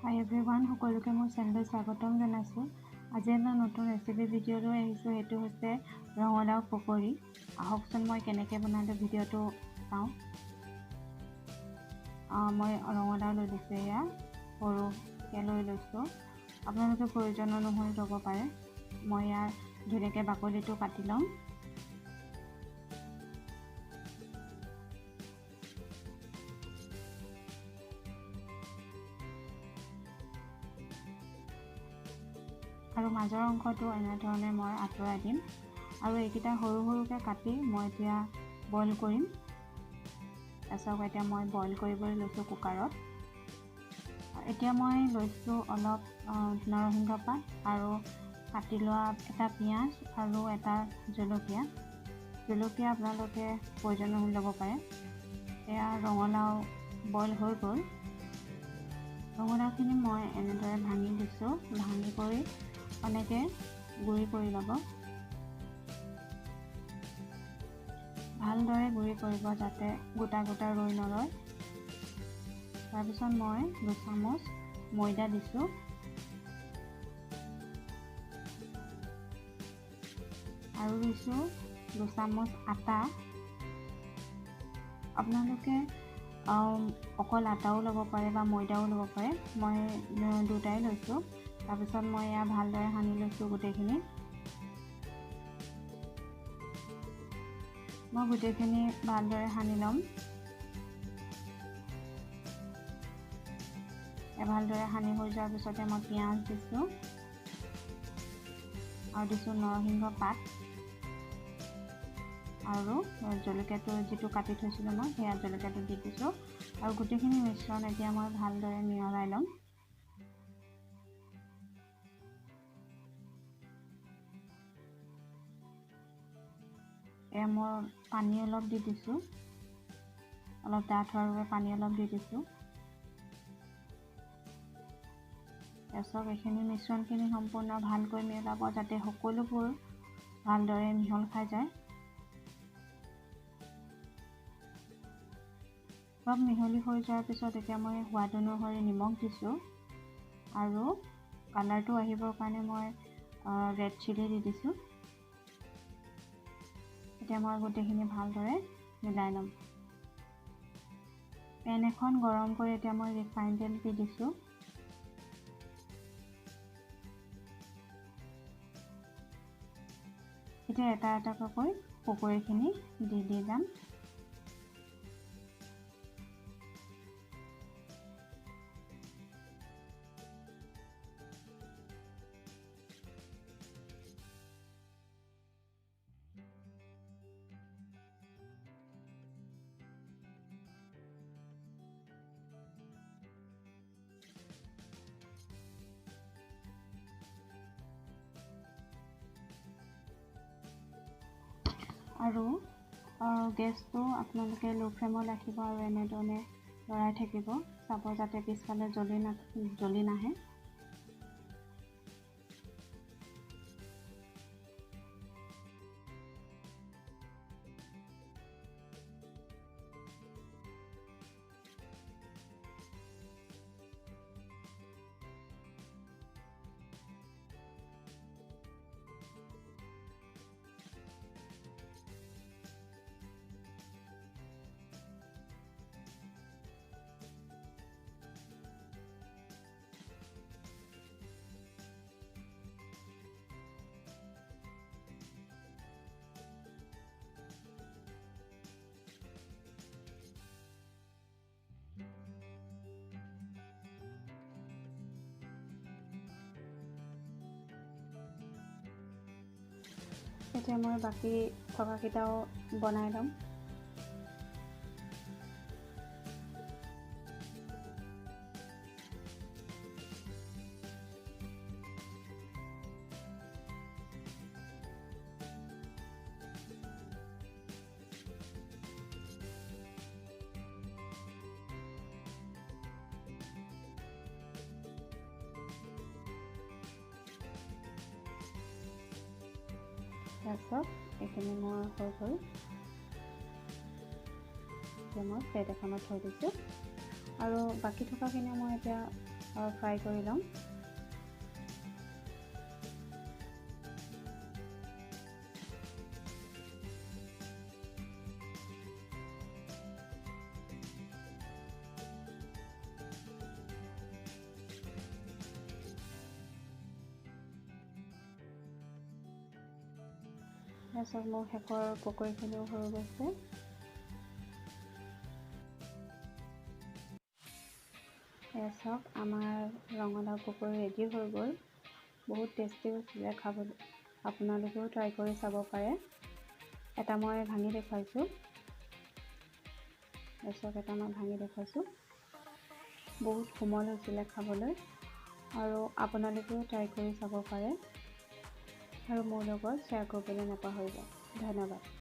হাই everyone, সকলোকে মোৰ চেনেললৈ স্বাগতম জনাইছোঁ। আজি এটা নতুন ৰেচিপি ভিডিঅ' লৈ আহিছোঁ, সেইটো হৈছে ৰঙালাও পকৰি। আহকচোন মই কেনেকৈ বনালোঁ ভিডিঅ'টো চাওঁ। মই ৰঙালাও লৈ লৈছোঁ, এয়া সৰুকৈ লৈ লৈছোঁ। আপোনালোকে প্ৰয়োজন অনুসৰি ল'ব পাৰে। মই ইয়াৰ ধুনীয়াকৈ বাকলিটো কাটি ল'ম। আৰু মাজৰ অংশটো এনেধৰণে মই আঁতৰাই দিম। আৰু এইকেইটা সৰু সৰুকৈ কাটি মই এতিয়া বইল কৰিম। তাৰপিছত এতিয়া মই বইল কৰিবলৈ লৈছোঁ কুকাৰত। এতিয়া মই লৈছোঁ অলপ নৰসিংহ পাত আৰু কাটি লোৱা এটা পিঁয়াজ আৰু এটা জলকীয়া আপোনালোকে প্ৰয়োজন অনুসৰি ল'ব পাৰে। এয়া ৰঙালাও বইল হৈ গ'ল। ৰঙালাওখিনি মই এনেদৰে ভাঙি দিছোঁ। ভাঙি কৰি এনেকৈ গুড়ি কৰি ল'ব। ভালদৰে গুড়ি কৰিব যাতে গোটা গোটা ৰৈ নৰয়। তাৰপিছত মই 2 চামুচ ময়দা দিছোঁ। আৰু দিছোঁ 2 চামুচ আটা। আপোনালোকে অকল আটাও ল'ব পাৰে বা ময়দাও ল'ব পাৰে। মই দুটাই লৈছোঁ। তাৰপিছত মই এয়া ভালদৰে সানি লৈছোঁ গোটেইখিনি। মই গোটেইখিনি ভালদৰে সানি ল'ম। ভালদৰে সানি হৈ যোৱাৰ পিছতে মই পিঁয়াজ দিছোঁ আৰু দিছোঁ নৰসিংহ পাত আৰু জলকীয়াটো যিটো কাটি থৈছিলোঁ মই, সেয়া জলকীয়াটো দি দিছোঁ। আৰু গোটেইখিনি মিশ্ৰণ এতিয়া মই ভালদৰে মিহলাই ল'ম। মই পানী অলপ দি দিছোঁ, অলপ ডাঠ হোৱাৰ বাবে পানী অলপ দি দিছোঁ। তাৰপিছত এইখিনি মিশ্ৰণখিনি সম্পূৰ্ণ ভালকৈ মিলাব যাতে সকলোবোৰ ভালদৰে মিহল খাই যায়। অলপ মিহলি হৈ যোৱাৰ পিছত এতিয়া মই সোৱাদ অনুসৰি নিমখ দিছোঁ আৰু কালাৰটো আহিবৰ কাৰণে মই ৰেড চিলি দি দিছোঁ। এতিয়া মই গোটেইখিনি ভালদৰে মিলাই ল'ম। পেন এখন গৰম কৰি এতিয়া মই ৰিফাইন তেল দি দিছোঁ। এতিয়া এটা এটাকৈ পকৰিখিনি দি যাম। আৰু গেছটো আপোনালোকে ল' ফ্লেমত ৰাখিব আৰু এনেধৰণে লৰাই থাকিব। চাব যাতে পিছফালে জ্বলি নাহে। এতিয়া মই বাকী থকাকেইটাও বনাই ল'ম। তাৰপিছত এইখিনি মোৰ হৈ গ'ল। এতিয়া মই প্লেট এখনত থৈ দিছোঁ আৰু বাকী থকাখিনি মই এতিয়া ফ্ৰাই কৰি লওঁ। তাৰপিছত মোৰ শেষৰ পকৰীখিনিও হৈ গৈছে। এয়া চাওক, আমাৰ ৰঙালাও পকৰী ৰেডি হৈ গ'ল। বহুত টেষ্টি হৈছিলে খাবলৈ। আপোনালোকেও ট্ৰাই কৰি চাব পাৰে। এটা মই ভাঙি দেখুৱাইছোঁ। তাৰপিছত এটা মই ভাঙি দেখুৱাইছোঁ। বহুত কোমল হৈছিলে খাবলৈ, আৰু আপোনালোকেও ট্ৰাই কৰি চাব পাৰে। আৰু মোৰ লগত শ্বেয়াৰ কৰিবলৈ নাপাহৰিব। ধন্যবাদ।